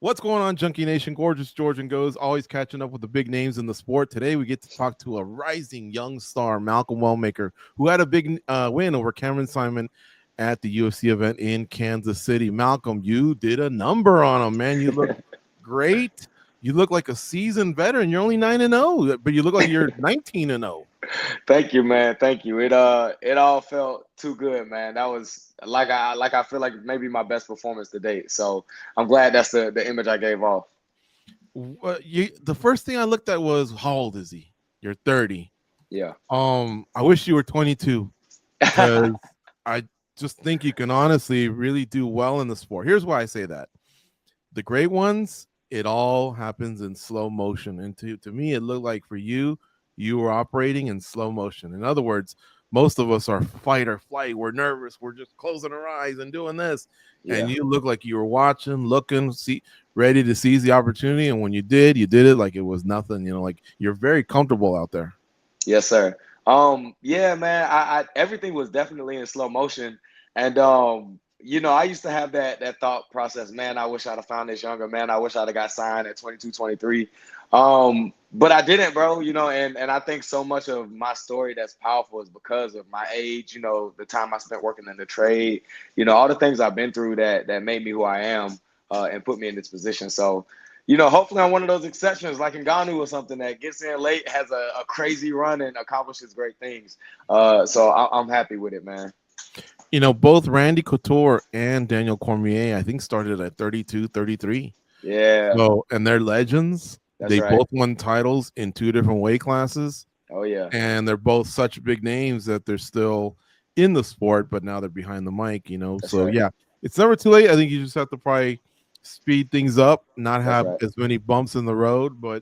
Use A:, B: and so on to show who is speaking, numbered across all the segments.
A: What's going on, Junkie Nation? Gorgeous Georgian goes, always catching up with the big names in the sport. Today, we get to talk to a rising young star, Malcolm Wellmaker, who had a big win over Cameron Saaiman at the UFC event in Kansas City. Malcolm, you did a number on him, man. You look great. You look like a seasoned veteran. You're only 9-0, but you look like you're 19-0.
B: Thank you, man. Thank you. It all felt too good, man. That was I feel like maybe my best performance to date. So I'm glad that's the image I gave off.
A: The first thing I looked at was, how old is he? You're 30.
B: Yeah.
A: I wish you were 22 because I just think you can honestly really do well in the sport. Here's why I say that. The great ones, it all happens in slow motion. And to me, it looked like for you were operating in slow motion. In other words, most of us are fight or flight. We're nervous. We're just closing our eyes and doing this. Yeah. And you look like you were watching, looking, ready to seize the opportunity. And when you did it like it was nothing. You know, like you're very comfortable out there.
B: Yes, sir. Yeah, man. I everything was definitely in slow motion. And I used to have that thought process, man, I wish I'd have found this younger, man. I wish I'd have got signed at 22, 23. But I didn't, bro, and I think so much of my story that's powerful is because of my age, the time I spent working in the trade, all the things I've been through that made me who I am and put me in this position. So, hopefully I'm one of those exceptions like Ngannou or something that gets in late, has a crazy run and accomplishes great things. So I'm happy with it, man.
A: Both Randy Couture and Daniel Cormier, I think, started at 32, 33.
B: Yeah.
A: So, and they're legends.
B: That's
A: they
B: right.
A: both won titles in 2 different weight classes.
B: Oh, yeah.
A: And they're both such big names that they're still in the sport, but now they're behind the mic,
B: That's
A: So,
B: right.
A: yeah, it's never too late. I think you just have to probably speed things up, not have as many bumps in the road. But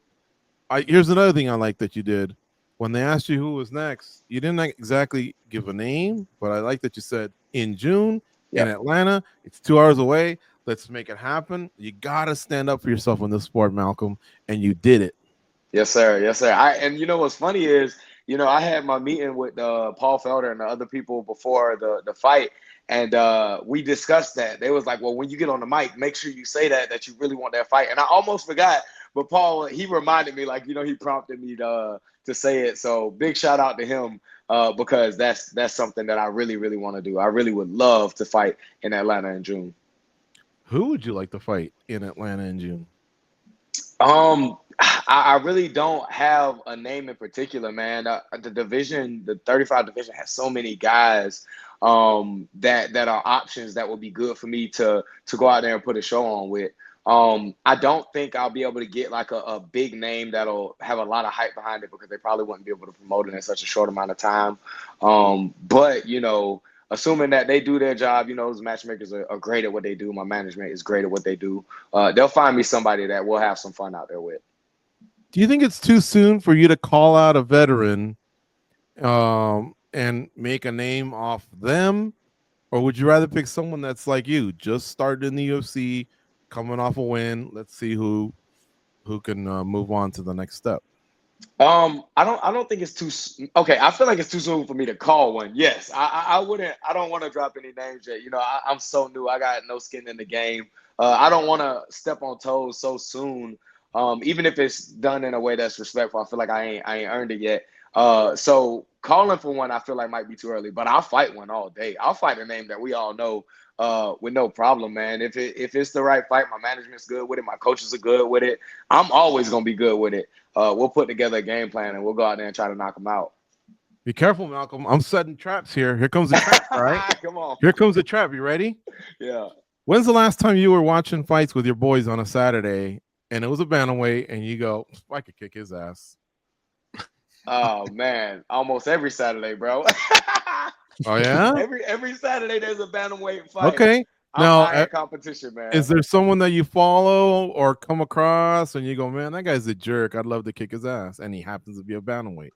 A: here's another thing I like that you did. When they asked you who was next, you didn't exactly give a name, but I like that you said in June in Atlanta. It's 2 hours away. Let's make it happen. You got to stand up for yourself in this sport, Malcolm, and you did it.
B: Yes, sir. Yes, sir. And what's funny is, I had my meeting with Paul Felder and the other people before the fight, and we discussed that. They was like, well, when you get on the mic, make sure you say that you really want that fight. And I almost forgot, but Paul, he reminded me, like, he prompted me to say it. So big shout out to him because that's something that I really, really want to do. I really would love to fight in Atlanta in June.
A: Who would you like to fight in Atlanta in June?
B: I really don't have a name in particular, man. The division, the 35 division, has so many guys that are options that would be good for me to go out there and put a show on with. I don't think I'll be able to get like a big name that'll have a lot of hype behind it because they probably wouldn't be able to promote it in such a short amount of time. But assuming that they do their job, those matchmakers are great at what they do. My management is great at what they do. They'll find me somebody that will have some fun out there with.
A: Do you think it's too soon for you to call out a veteran and make a name off them? Or would you rather pick someone that's like you, just started in the UFC, coming off a win? Let's see who can move on to the next step.
B: I don't think it's too okay. I feel like it's too soon for me to call one. Yes, I don't want to drop any names yet. I'm so new. I got no skin in the game. I don't want to step on toes so soon. Even if it's done in a way that's respectful, I feel like I ain't earned it yet. So calling for one, I feel like might be too early. But I'll fight one all day. I'll fight a name that we all know with no problem, man. If it's the right fight, my management's good with it, my coaches are good with it, I'm always gonna be good with it. We'll put together a game plan and we'll go out there and try to knock them out.
A: Be careful, Malcolm. I'm setting traps here. Here comes the trap, all right?
B: Come on.
A: Here comes the trap. You ready?
B: Yeah.
A: When's the last time you were watching fights with your boys on a Saturday and it was a bantamweight and you go, I could kick his ass?
B: Oh man, almost every Saturday, bro.
A: Oh yeah.
B: Every Saturday there's a bantamweight fight.
A: Okay.
B: Now, competition, man.
A: Is there someone that you follow or come across and you go, man, that guy's a jerk, I'd love to kick his ass, and he happens to be a bantamweight?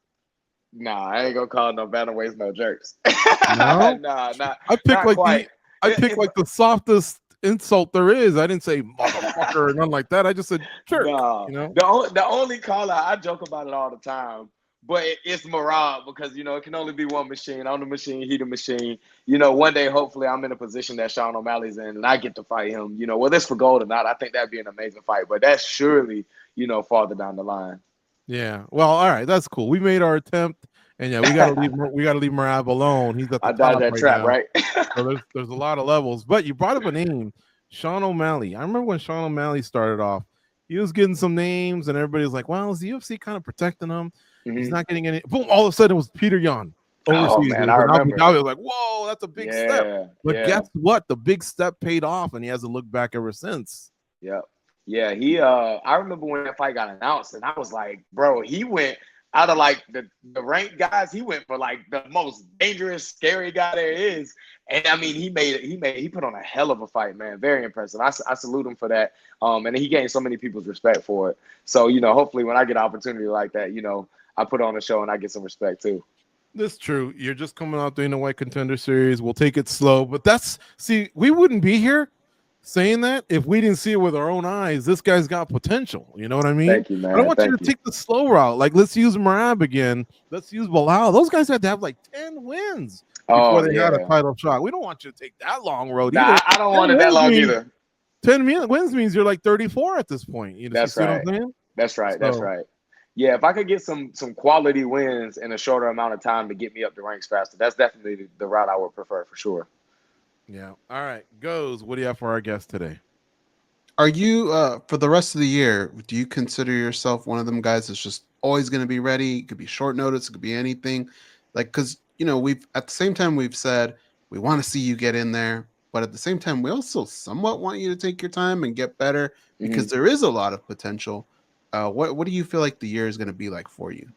B: Nah, I ain't gonna call no bantamweights no jerks.
A: No?
B: Nah.
A: I picked like the softest insult there is. I didn't say motherfucker or nothing like that. I just said jerk.
B: Nah. The only call out, I joke about it all the time, but it's Marab because, it can only be one machine. I'm the machine, he the machine. One day, hopefully, I'm in a position that Sean O'Malley's in and I get to fight him. Whether it's for gold or not, I think that'd be an amazing fight. But that's surely, farther down the line.
A: Yeah. Well, all right. That's cool. We made our attempt. And yeah, we gotta leave Marab alone. He's at the
B: I dodged
A: top
B: that
A: right
B: trap,
A: now.
B: right?
A: So there's a lot of levels. But you brought up a name, Sean O'Malley. I remember when Sean O'Malley started off, he was getting some names, and everybody was like, "Well, is the UFC kind of protecting him? He's not getting any." Boom! All of a sudden, it was Peter Yan overseas.
B: Oh man, I
A: and Abu
B: remember.
A: Dhabi was like, "Whoa, that's a big step."
B: Yeah,
A: But
B: yeah.
A: guess what? The big step paid off, and he hasn't looked back ever since.
B: Yep. Yeah, I remember when that fight got announced, and I was like, bro, he went out of like the ranked guys, he went for like the most dangerous, scary guy there is. And I mean, he put on a hell of a fight, man. Very impressive. I salute him for that. And he gained so many people's respect for it. So, hopefully when I get an opportunity like that, I put on a show and I get some respect too.
A: That's true. You're just coming out doing the White Contender Series. We'll take it slow, but we wouldn't be here saying that if we didn't see it with our own eyes. This guy's got potential. You know what I mean?
B: Thank you, man.
A: I don't want you to take the slow route. Like, let's use Marab again. Let's use Bilal. Those guys had to have like 10 wins before they had a title shot. We don't want you to take that long road either.
B: I don't want it that long either.
A: 10 wins means you're like 34 at this point.
B: That's right. That's right. That's right. Yeah, if I could get some quality wins in a shorter amount of time to get me up the ranks faster, that's definitely the route I would prefer for sure.
A: Yeah. All right. Goes. What do you have for our guest today?
C: Are you, for the rest of the year, do you consider yourself one of them guys that's just always going to be ready? It could be short notice. It could be anything. Like, because, we've, at the same time, we've said we want to see you get in there. But at the same time, we also somewhat want you to take your time and get better because there is a lot of potential. What do you feel like the year is going to be like for you?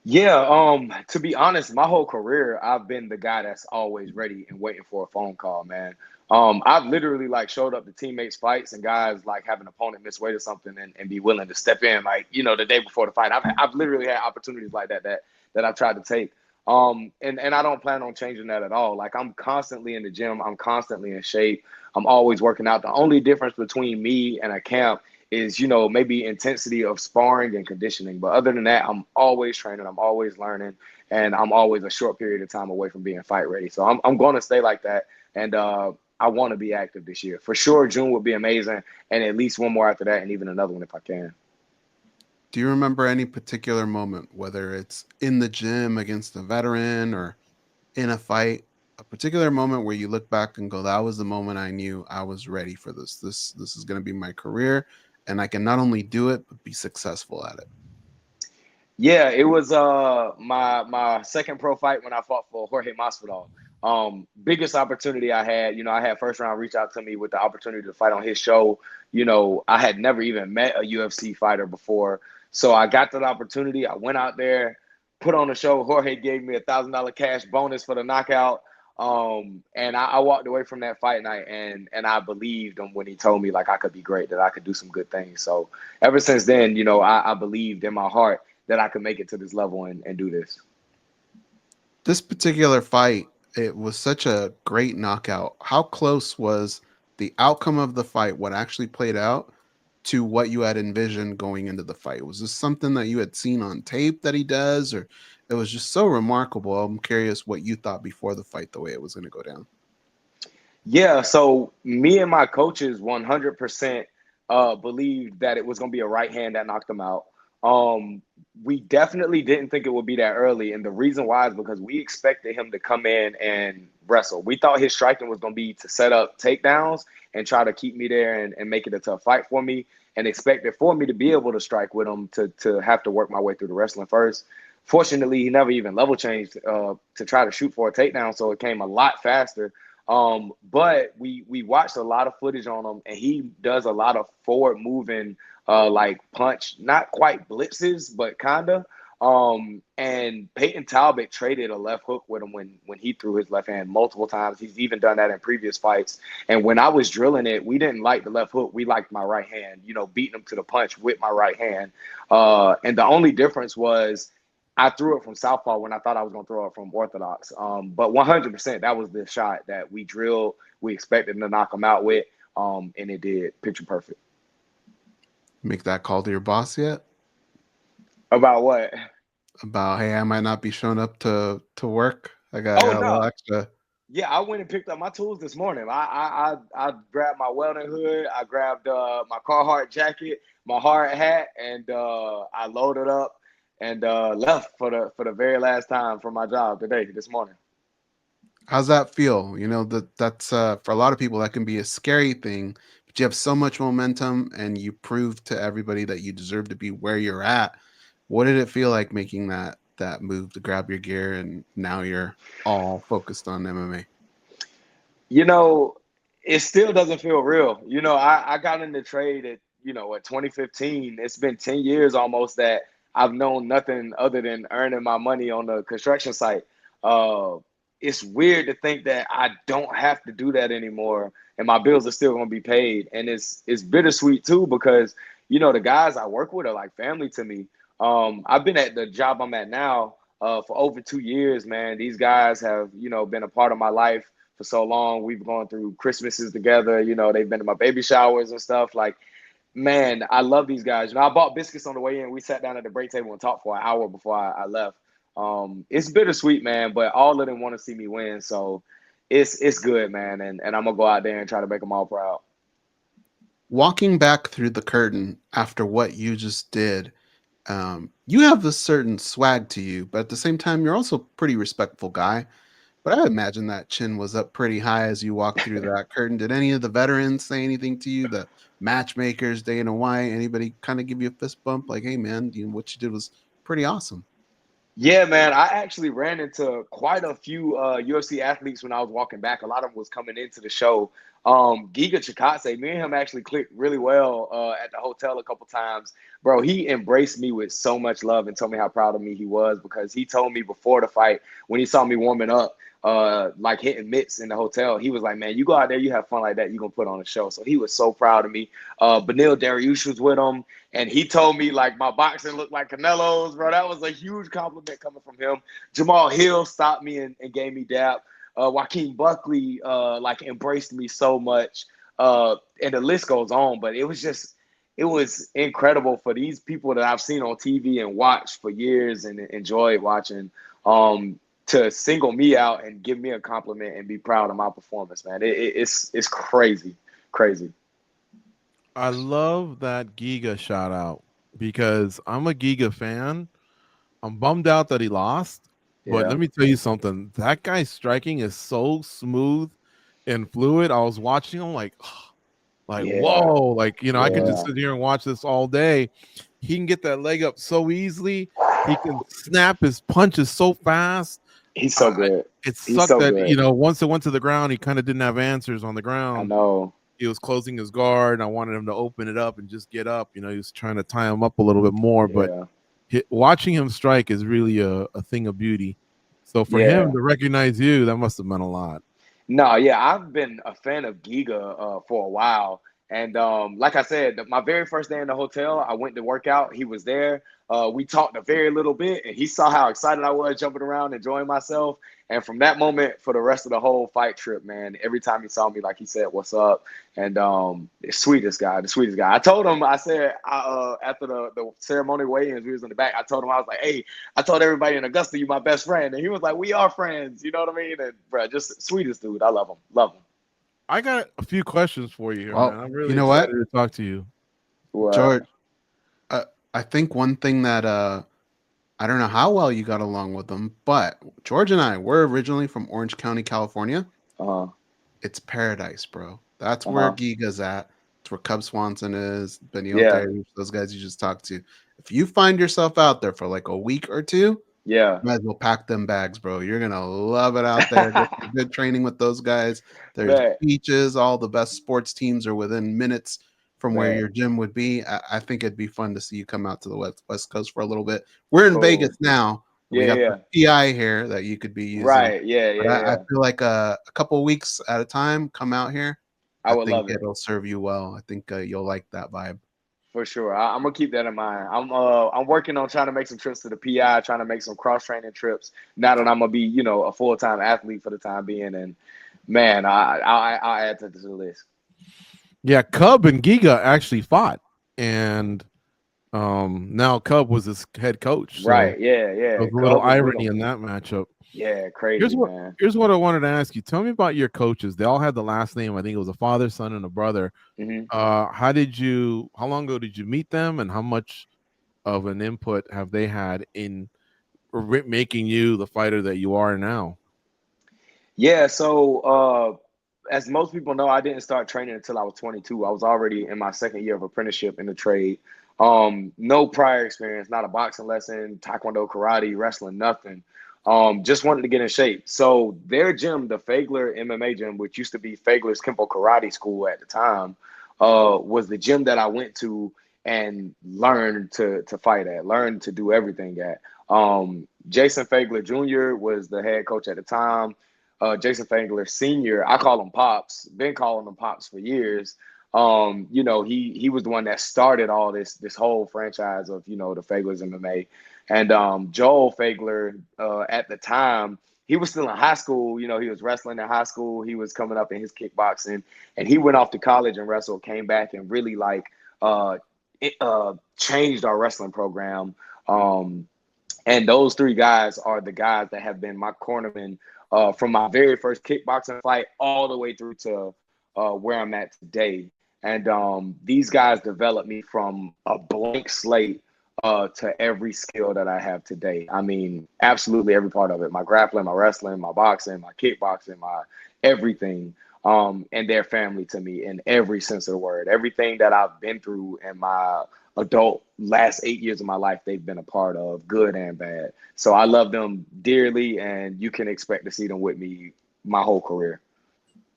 B: Yeah, to be honest, my whole career, I've been the guy that's always ready and waiting for a phone call, man. I've literally like showed up to teammates' fights and guys like have an opponent miss weight or something and be willing to step in like, the day before the fight. I've literally had opportunities like that I've tried to take. And I don't plan on changing that at all. Like, I'm constantly in the gym. I'm constantly in shape. I'm always working out. The only difference between me and a camp is, maybe intensity of sparring and conditioning. But other than that, I'm always training. I'm always learning. And I'm always a short period of time away from being fight ready. So I'm going to stay like that. And I want to be active this year. For sure, June would be amazing. And at least one more after that and even another one if I can.
C: Do you remember any particular moment, whether it's in the gym against a veteran or in a fight, a particular moment where you look back and go, that was the moment I knew I was ready for this. This is going to be my career. And I can not only do it, but be successful at it.
B: Yeah, it was my second pro fight when I fought for Jorge Masvidal. Biggest opportunity I had, I had First Round reach out to me with the opportunity to fight on his show. I had never even met a UFC fighter before. So I got that opportunity. I went out there, put on a show. Jorge gave me $1,000 cash bonus for the knockout. And I walked away from that fight night and I believed him when he told me like I could be great, that I could do some good things. So ever since then, I believed in my heart that I could make it to this level and do this.
C: This particular fight, it was such a great knockout. How close was the outcome of the fight, what actually played out, to what you had envisioned going into the fight? Was this something that you had seen on tape that he does, or it was just so remarkable? I'm curious what you thought before the fight, the way it was going to go down.
B: Yeah, so me and my coaches 100% believed that it was going to be a right hand that knocked him out. We definitely didn't think it would be that early. And the reason why is because we expected him to come in and wrestle. We thought his striking was going to be to set up takedowns and try to keep me there and make it a tough fight for me, and expected for me to be able to strike with him to have to work my way through the wrestling first. Fortunately, he never even level changed to try to shoot for a takedown, so it came a lot faster. But we watched a lot of footage on him, and he does a lot of forward moving like punch, not quite blitzes, but kinda. And Peyton Talbot traded a left hook with him when he threw his left hand multiple times. He's even done that in previous fights. And when I was drilling it, we didn't like the left hook. We liked my right hand, beating him to the punch with my right hand. And the only difference was I threw it from southpaw when I thought I was going to throw it from orthodox. But 100%, that was the shot that we drilled. We expected to knock him out with, and it did. Picture perfect.
C: Make that call to your boss yet?
B: About what?
C: about, hey, I might not be showing up to work. I got
B: Oh
C: a little
B: no.
C: extra.
B: Yeah, I went and picked up my tools this morning. I grabbed my welding hood, I grabbed my Carhartt jacket, my hard hat, and I loaded up and left for the very last time for my job this morning.
C: How's that feel? You know, that's for a lot of people that can be a scary thing, but you have so much momentum and you prove to everybody that you deserve to be where you're at. What did it feel like making that move to grab your gear and now you're all focused on MMA?
B: You know, it still doesn't feel real. I got in the trade at 2015. It's been 10 years almost that I've known nothing other than earning my money on the construction site. Uh, it's weird to think that I don't have to do that anymore, and my bills are still going to be paid. And it's bittersweet too because the guys I work with are like family to me. I've been at the job I'm at now for over 2 years, man. These guys have been a part of my life for so long. We've gone through Christmases together. They've been to my baby showers and stuff. Like, man, I love these guys. I bought biscuits on the way in. We sat down at the break table and talked for an hour before I left. It's bittersweet, man, but all of them want to see me win. So it's good, man. And I'm going to go out there and try to make them all proud.
C: Walking back through the curtain after what you just did, you have a certain swag to you, but at the same time, you're also a pretty respectful guy. But I imagine that chin was up pretty high as you walked through that curtain. Did any of the veterans say anything to you? The matchmakers, Dana White, anybody kind of give you a fist bump? Like, hey, man, what you did was pretty awesome.
B: Yeah, man, I actually ran into quite a few UFC athletes when I was walking back. A lot of them was coming into the show. Giga Chikadze, me and him actually clicked really well at the hotel a couple times. Bro, he embraced me with so much love and told me how proud of me he was because he told me before the fight when he saw me warming up, like hitting mitts in the hotel, he was like, man, you go out there, you have fun like that, you're going to put on a show. So he was so proud of me. Benil Dariush was with him. And he told me, like, my boxing looked like Canelo's, bro. That was a huge compliment coming from him. Jamal Hill stopped me and gave me dap. Joaquin Buckley, embraced me so much. And the list goes on. But it was incredible for these people that I've seen on TV and watched for years and enjoyed watching to single me out and give me a compliment and be proud of my performance, man. It's crazy, crazy.
A: I love that Giga shout out because I'm a Giga fan. I'm bummed out that he lost, but
B: Yeah.
A: let me tell you something. That guy's striking is so smooth and fluid. I was watching him like
B: Yeah.
A: whoa, like I could just
B: Yeah.
A: sit here and watch this all day. He can get that leg up so easily. He can snap his punches so fast.
B: He's so good.
A: It
B: He's
A: sucked
B: so
A: that
B: good.
A: once it went to the ground, he kind of didn't have answers on the
B: I
A: ground.
B: know.
A: He was closing his guard, and I wanted him to open it up and just get up. He was trying to tie him up a little bit more, but
B: Yeah.
A: watching him strike is really a thing of beauty. So for
B: Yeah.
A: him to recognize you, that must have meant a lot.
B: No, yeah, I've been a fan of Giga for a while. And like I said, my very first day in the hotel, I went to work out. He was there. We talked a very little bit, and he saw how excited I was jumping around, enjoying myself. And from that moment, for the rest of the whole fight trip, man, every time he saw me, like he said, "What's up?" And the sweetest guy. I told him, I said, after the ceremony weigh-ins, we was in the back. I told him, I was like, "Hey, I told everybody in Augusta, you my best friend," and he was like, "We are friends." You know what I mean? And bro, just sweetest dude. I love him. Love him.
A: I got a few questions for you here,
C: Well,
A: man. I'm really
C: you know
A: excited
C: what,
A: to talk to you.
B: Well,
C: George? I think one thing that I don't know how well you got along with them, but George and I were originally from Orange County, California.
B: uh-huh.
C: It's paradise, bro. That's where
B: Uh-huh.
C: Giga's at. It's where Cub Swanson is, Benil
B: Yeah.
C: Dariush, those guys you just talked to. If you find yourself out there for like a week or two,
B: Yeah.
C: might as well pack them bags, bro. You're gonna love it out there. Get some good training with those guys. There's
B: Bet.
C: beaches. All the best sports teams are within minutes from where
B: Bet.
C: your gym would be. I think it'd be fun to see you come out to the West Coast for a little bit. We're in
B: Cool.
C: Vegas now. We
B: Yeah,
C: got
B: yeah.
C: the PI here that you could be using.
B: Right. Yeah,
C: But
B: yeah,
C: I
B: yeah.
C: feel like a couple of weeks at a time, come out here.
B: I
C: I
B: would
C: think
B: love it.
C: it'll serve you well. I think you'll like that vibe.
B: For sure. I'm gonna keep that in mind. I'm working on trying to make some trips to the PI, trying to make some cross training trips. Now that I'm gonna be, a full time athlete for the time being, and man, I'll add to the list.
A: Yeah, Cub and Giga actually fought, and Now Cub was his head coach, so
B: Right. Yeah. Yeah.
A: there's a little
B: Cub was with
A: irony
B: him.
A: in that matchup.
B: Yeah.
A: Here's
B: Crazy,
A: what
B: man.
A: here's what I wanted to ask you. Tell me about your coaches. They all had the last name. I think it was a father, son, and a brother.
B: Hmm.
A: How long ago did you meet them, and how much of an input have they had in making you the fighter that you are now?
B: Yeah. So, as most people know, I didn't start training until I was 22. I was already in my second year of apprenticeship in the trade. No prior experience, not a boxing lesson, taekwondo, karate, wrestling, nothing. Just wanted to get in shape. So their gym, the Fagler MMA gym, which used to be Fagler's Kempo Karate School at the time, was the gym that I went to and learned to fight at, learned to do everything at. Jason Fagler Jr. was the head coach at the time. Jason Fangler Sr., I call him Pops, been calling him Pops for years. He was the one that started all this whole franchise of, the Faglers MMA. And Joel Fagler, at the time, he was still in high school. He was wrestling in high school. He was coming up in his kickboxing, and he went off to college and wrestled, came back and really changed our wrestling program. And those three guys are the guys that have been my cornermen from my very first kickboxing fight all the way through to where I'm at today. And these guys developed me from a blank slate to every skill that I have today. I mean, absolutely every part of it. My grappling, my wrestling, my boxing, my kickboxing, my everything. And their family to me in every sense of the word. Everything that I've been through in my adult last 8 years of my life, they've been a part of, good and bad. So I love them dearly, and you can expect to see them with me my whole career.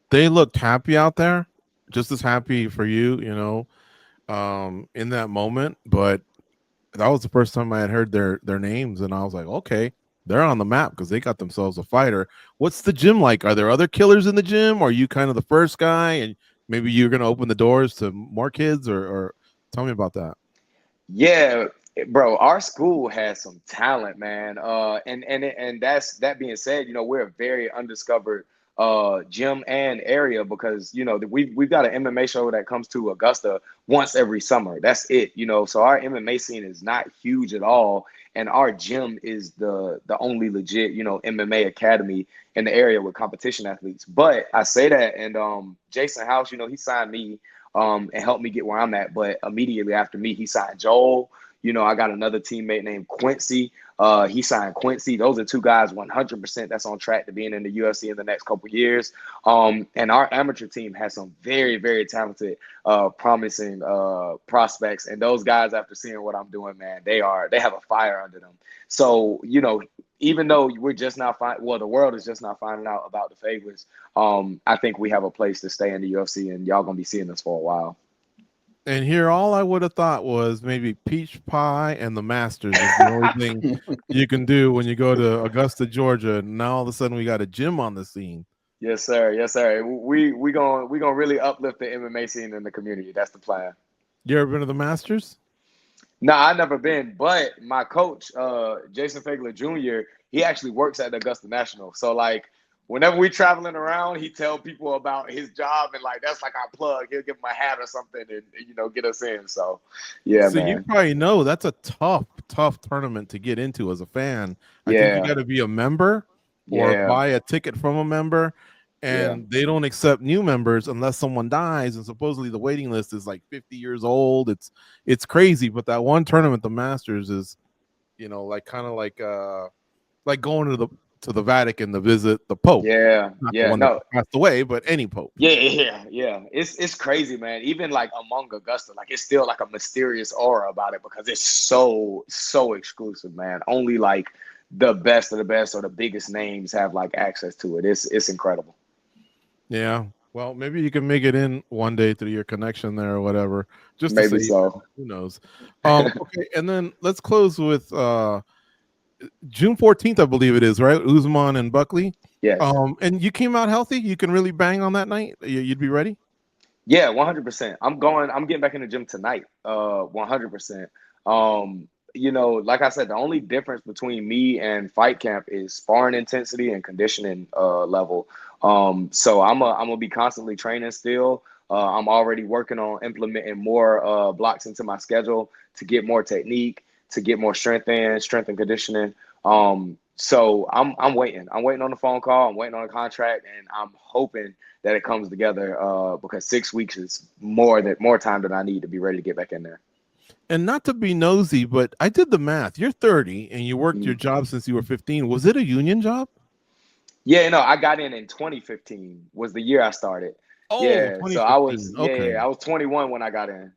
A: They looked happy out there, just as happy for you, in that moment. But that was the first time I had heard their names, and I was like, okay, they're on the map because they got themselves a fighter. What's the gym like? Are there other killers in the gym? Or are you kind of the first guy, and maybe you're going to open the doors to more kids? Or tell me about that.
B: Yeah, bro, our school has some talent, man. And that being said, we're a very undiscovered gym and area because we've got an MMA show that comes to Augusta once every summer. That's it. So our MMA scene is not huge at all, and our gym is the only legit MMA academy in the area with competition athletes. But I say that, and Jason House, he signed me and helped me get where I'm at. But immediately after me, he signed Joel. I got another teammate named Quincy. He signed Quincy. Those are two guys 100% that's on track to being in the UFC in the next couple of years. And our amateur team has some very, very talented, promising prospects. And those guys, after seeing what I'm doing, man, they have a fire under them. So, even though we're just not the world is just not finding out about the Faglers, I think we have a place to stay in the UFC, and y'all gonna be seeing us for a while.
A: And here, all I would have thought was maybe peach pie and the Masters is the only thing you can do when you go to Augusta, Georgia. And now all of a sudden we got a gym on the scene.
B: Yes, sir. Yes, sir. We gonna really uplift the MMA scene in the community. That's the plan.
A: You ever been to the Masters?
B: No, I've never been, but my coach, Jason Fagler Jr., he actually works at the Augusta National. So like whenever we traveling around, he tell people about his job, and like that's like our plug. He'll give him a hat or something and get us in. So yeah,
A: So
B: man.
A: you probably know that's a tough tournament to get into as a fan. I think you got to be a member or buy a ticket from a member. And they don't accept new members unless someone dies. And supposedly the waiting list is like 50 years old. It's crazy. But that one tournament, the Masters, is, like kind of like going to the Vatican to visit the Pope.
B: Yeah,
A: Not the one that passed away, but any Pope.
B: Yeah. It's crazy, man. Even like among Augusta, like it's still like a mysterious aura about it because it's so exclusive, man. Only like the best of the best or the biggest names have like access to it. It's incredible.
A: Yeah. Well, maybe you can make it in one day through your connection there or whatever. Just to
B: maybe
A: say,
B: so.
A: Who knows? Okay, and then let's close with June 14th, I believe it is, right? Usman and Buckley.
B: Yes.
A: And you came out healthy. You can really bang on that night. You'd be ready.
B: Yeah, 100%. I'm getting back in the gym tonight. 100%. Like I said, the only difference between me and fight camp is sparring intensity and conditioning level. So I'm gonna be constantly training still. I'm already working on implementing more blocks into my schedule to get more technique, to get more strength and conditioning. So I'm waiting. I'm waiting on the phone call. I'm waiting on a contract, and I'm hoping that it comes together because 6 weeks is more time than I need to be ready to get back in there.
A: And not to be nosy, but I did the math. You're 30 and you worked your job since you were 15. Was it a union job?
B: Yeah, no, I got in 2015 was the year I started.
A: Oh,
B: Yeah, so I
A: 2015.
B: was
A: Okay.
B: I was 21 when I got in.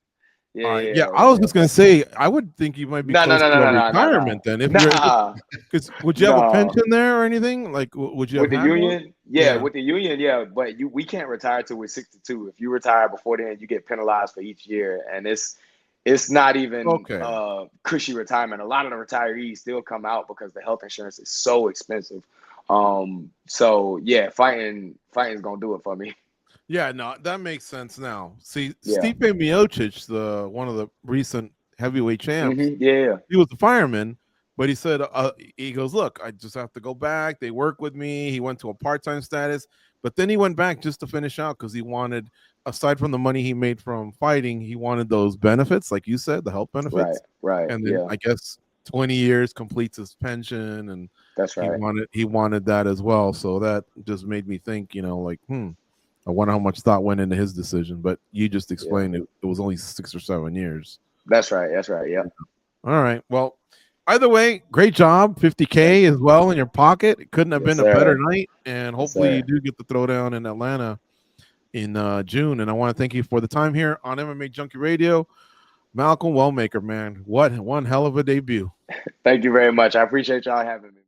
A: Yeah, I was just gonna say, I would think you might be
B: No,
A: close to a
B: no,
A: retirement then. If you're,
B: nah,
A: because would you have a pension there or anything? Like, would you have
B: with the
A: had one?
B: union, yeah, with the union, yeah, but we can't retire till we're 62. If you retire before then, you get penalized for each year, and it's not even
A: Okay.
B: cushy retirement. A lot of the retirees still come out because the health insurance is so expensive. So yeah, fighting's gonna do it for me.
A: Yeah, no, that makes sense now. See,
B: Yeah.
A: Stipe Miocic, one of the recent heavyweight champs,
B: Yeah.
A: he was a fireman, but he said he goes, look, I just have to go back. They work with me. He went to a part-time status, but then he went back just to finish out because he wanted, aside from the money he made from fighting, he wanted those benefits, like you said, the health benefits.
B: Right.
A: And then I guess 20 years completes his pension, and
B: that's right.
A: He wanted that as well. So that just made me think, like, I wonder how much thought went into his decision, but you just explained it was only 6 or 7 years.
B: That's right. Yeah.
A: All right. Well, either way, great job. 50K as well in your pocket. It couldn't have been a better night. And hopefully you do get the throwdown in Atlanta in June. And I want to thank you for the time here on MMA Junkie Radio. Malcolm Wellmaker, man. What one hell of a debut.
B: Thank you very much. I appreciate y'all having me.